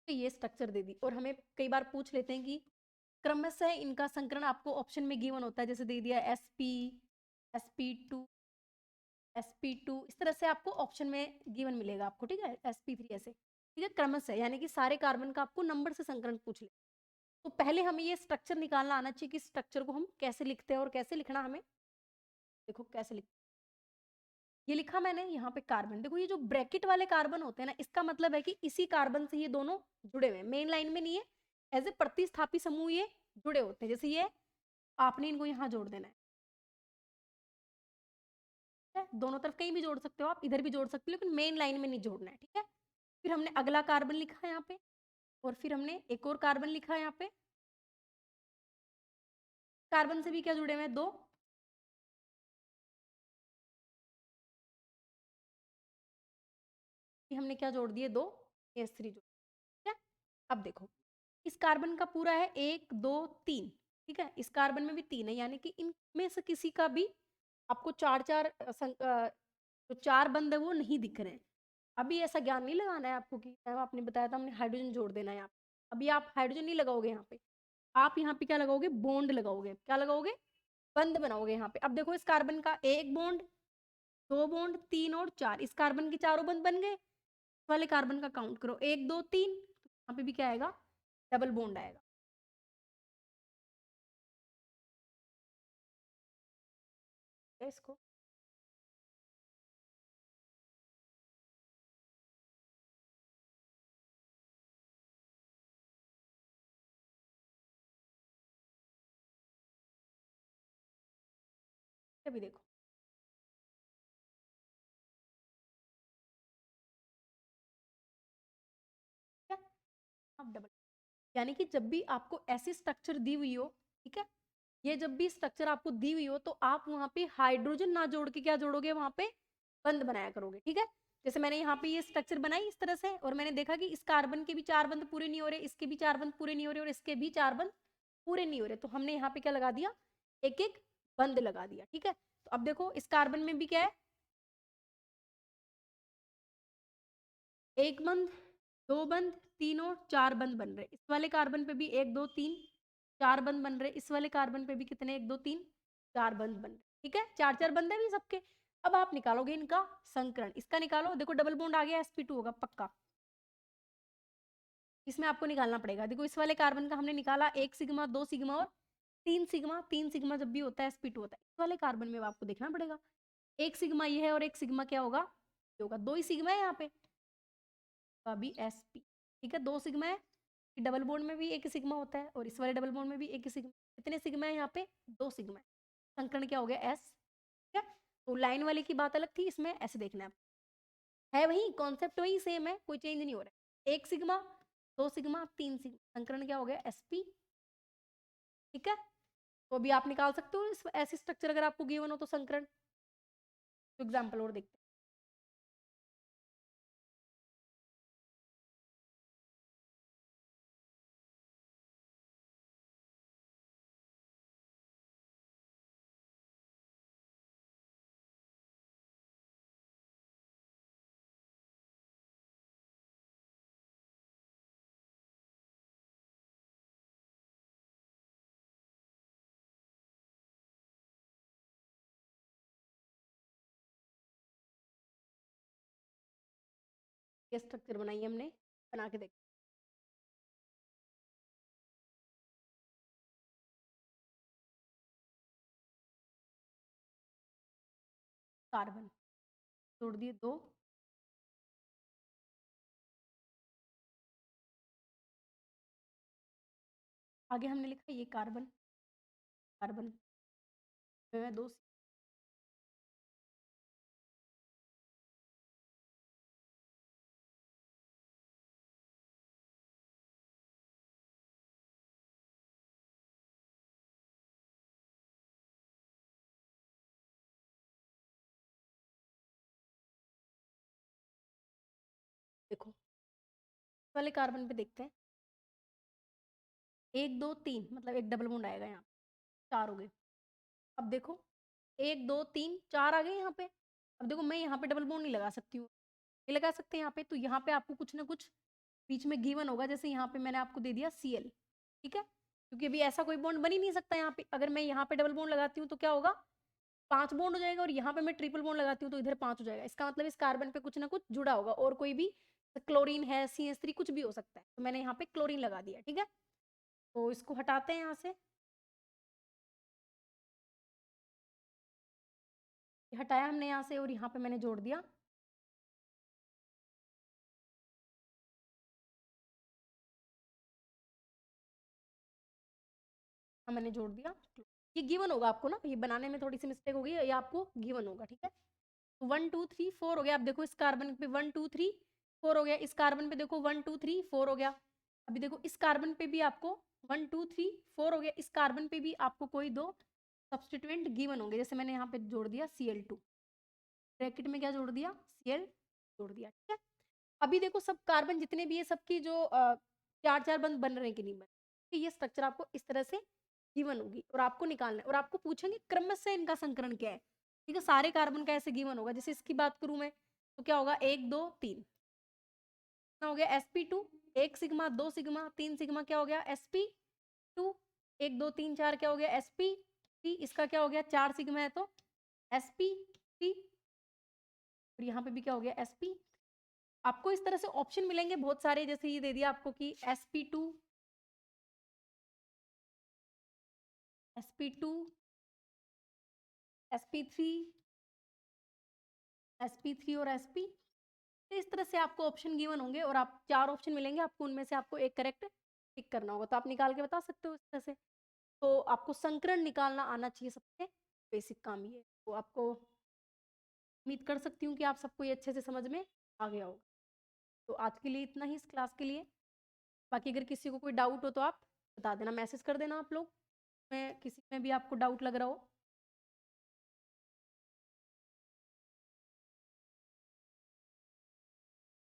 तो ये स्ट्रक्चर दे दी, और हमें कई बार पूछ लेते हैं कि क्रमशः इनका संकरण आपको ऑप्शन में गिवन होता है, जैसे दे दिया sp, sp2, sp2, इस तरह से आपको ऑप्शन में गिवन मिलेगा आपको। ठीक है, sp3 ऐसे। ठीक है, क्रमशः यानी कि सारे कार्बन का आपको नंबर से संकरण पूछ ले। तो पहले हमें ये स्ट्रक्चर निकालना आना चाहिए कि स्ट्रक्चर को हम कैसे लिखते हैं और कैसे लिखना हमें। देखो कैसे लिख, ये लिखा मैंने यहाँ पे कार्बन। देखो ये जो ब्रैकेट वाले कार्बन होते हैं ना, इसका मतलब है कि इसी कार्बन से ये दोनों जुड़े हुए हैं, मेन लाइन में नहीं है। एज ए प्रतिस्थापी समूह ये जुड़े होते हैं। जैसे ये आपने इनको यहाँ जोड़ देना है, दोनों तरफ कहीं भी जोड़ सकते हो आप, इधर भी जोड़ सकते हो, लेकिन मेन लाइन में नहीं जोड़ना है। ठीक है। फिर हमने अगला कार्बन लिखा है यहाँ पे, और फिर हमने एक और कार्बन लिखा है यहाँ पे। कार्बन से भी क्या जुड़े हुए हैं, दो। हमने क्या जोड़ दिए, दो S3 जोड़। ठीक है। अब देखो इस कार्बन का पूरा है एक दो तीन। ठीक है, इस कार्बन में भी तीन है, यानी कि इनमें से किसी का भी आपको चार चार जो चार बंद है वो नहीं दिख रहे हैं। अभी ऐसा ज्ञान नहीं लगाना है आपको कि मैम आपने बताया था हमने हाइड्रोजन जोड़ देना है यहाँ पे। अभी आप हाइड्रोजन नहीं लगाओगे यहाँ पे, आप यहाँ पे क्या लगाओगे, बॉन्ड लगाओगे। क्या लगाओगे, बंद बनाओगे यहाँ पे। अब देखो इस कार्बन का एक बॉन्ड, दो बॉन्ड, तीन और चार, इस कार्बन के चारों बंद बन गए। वाले कार्बन का काउंट करो, एक दो तीन, यहाँ पे भी क्या आएगा, डबल बॉन्ड आएगा। इसको अभी देखो, क्या अब डबल, यानी कि जब भी आपको ऐसी स्ट्रक्चर दी हुई हो, ठीक है, ये जब भी स्ट्रक्चर आपको दी हुई हो तो आप वहां पे हाइड्रोजन ना जोड़ के क्या जोड़ोगे, वहां पे बंद बनाया करोगे। ठीक है। जैसे मैंने यहाँ पे ये स्ट्रक्चर बनाई इस तरह से, और मैंने देखा कि इस कार्बन के भी चार बंद पूरे नहीं हो रहे, इसके भी चार बंद पूरे नहीं हो रहे, और इसके भी चार बंद पूरे नहीं हो रहे, तो हमने यहाँ पे क्या लगा दिया, एक एक बंद लगा दिया। ठीक है, तो अब देखो इस कार्बन में भी क्या है, एक बंद, दो बंद, तीन और चार बंद बन रहे। इस वाले कार्बन पे भी एक दो तीन चार बंद बन रहे। इस वाले कार्बन पे भी कितने, एक दो तीन चार बंद बन रहे। ठीक है, चार चार बंद है भी सबके। अब आप निकालोगे इनका संकरण, इसका निकालो, देखो डबल बॉन्ड आ गया, sp2 होगा पक्का। इसमें आपको निकालना पड़ेगा, देखो इस वाले कार्बन का हमने निकाला, एक सिग्मा, दो सिग्मा और तीन सिग्मा। तीन सिग्मा जब भी होता है sp2 होता है। इस वाले कार्बन में आपको देखना पड़ेगा, एक सिग्मा ये है और एक सिग्मा क्या होगा, ये होगा। दो ही सिग्मा है यहाँ पे, तो अभी sp। ठीक है, दो सिग्मा है, डबल बॉन्ड में भी एक सिग्मा होता है और इस वाले डबल बॉन्ड में भी एक सिग्मा। कितने सिग्मा है यहाँ पे, दो सिग्मा है। संकरण क्या हो गया, s। ठीक है, तो लाइन वाले की बात अलग थी, इसमें ऐसे देखना है वही कॉन्सेप्ट, वही सेम है, कोई चेंज नहीं हो रहा है। एक सिग्मा, दो सिग्मा, तीन सिग्मा, संकरण क्या हो गया, sp। ठीक है, तो अभी आप निकाल सकते हो ऐसी स्ट्रक्चर अगर आपको गिवन हो तो संकरण। तो एग्जाम्पल और देखते हैं, ये स्ट्रक्चर बनाई हमने, बना के देखते कार्बन जोड़ दिए दो, आगे हमने लिखा ये कार्बन, कार्बन में दो। देखो वाले कार्बन पे देखते हैं, एक दो तीन, मतलब एक डबल बॉन्ड आएगा यहाँ, चार हो गए। अब देखो एक दो तीन चार आ गए यहाँ पे। अब देखो मैं यहाँ पे डबल बॉन्ड नहीं लगा सकती हूँ, नहीं लगा सकते यहाँ पे, तो यहाँ पे आपको कुछ ना कुछ बीच में गिवन होगा, जैसे यहाँ पे मैंने आपको दे दिया Cl। ठीक है, क्योंकि अभी ऐसा कोई बॉन्ड बन ही नहीं सकता यहाँ पे। अगर मैं यहाँ पे डबल बॉन्ड लगाती हूँ तो क्या होगा, पांच बॉन्ड हो जाएगा, और यहाँ पे मैं ट्रिपल बॉन्ड लगाती हूँ तो इधर पांच हो जाएगा। इसका मतलब इस कार्बन पे कुछ ना कुछ जुड़ा होगा, और कोई भी क्लोरीन है, CH3 कुछ भी हो सकता है। तो मैंने यहाँ पे क्लोरीन लगा दिया। ठीक है, तो इसको हटाते हैं यहाँ से, हटाया हमने यहाँ से और यहाँ पे मैंने जोड़ दिया, मैंने जोड़ दिया। ये गिवन होगा आपको ना, ये बनाने में थोड़ी सी मिस्टेक होगी, ये आपको गिवन होगा। ठीक है, तो 1 2 3 4 हो गया। अब देखो इस कार्बन पे 1 2 3 4 हो गया, इस कार्बन पे देखो 1 2 3 4 हो गया। अभी देखो इस कार्बन पे भी आपको 1 2 3 4 हो गया, इस कार्बन पे भी आपको कोई दो सब्स्टिट्यूएंट गिवन होंगे, जैसे मैंने यहाँ पे जोड़ दिया Cl2, ब्रैकेट में क्या जोड़ दिया, Cl जोड़ दिया। ठीक है, अभी देखो सब कार्बन जितने भी है, सबकी जो चार चार बंद बन रहे हैं कि नहीं बन रहे, ये स्ट्रक्चर आपको इस तरह से गिवन होगी और आपको निकालना है, और आपको पूछेंगे क्रम से इनका संकरण क्या है। ठीक है, सारे कार्बन का ऐसे गिवन होगा। जैसे इसकी बात करूं मैं, तो क्या होगा, एक दो तीन, कितना हो गया, sp2, एक सिग्मा, दो सिग्मा, तीन सिग्मा, क्या हो गया, sp2, एक दो तीन चार, क्या हो गया, sp3, इसका क्या हो गया, चार सिग्मा है तो sp3, और यहाँ पे भी क्या हो गया, sp। आपको इस तरह से ऑप्शन मिलेंगे बहुत सारे, जैसे ये दे दिया आपको कि sp2, sp2, sp3, sp3 और sp। तो इस तरह से आपको ऑप्शन गिवन होंगे और आप चार ऑप्शन मिलेंगे आपको, उनमें से आपको एक करेक्ट टिक करना होगा, तो आप निकाल के बता सकते हो इस तरह से। तो आपको संकरण निकालना आना चाहिए, सबसे बेसिक काम ये है। तो आपको उम्मीद कर सकती हूँ कि आप सबको ये अच्छे से समझ में आ गया होगा। तो आज के लिए इतना ही इस क्लास के लिए। बाकी अगर किसी को कोई डाउट हो तो आप बता देना, मैसेज कर देना आप लोग, मैं किसी में भी आपको डाउट लग रहा हो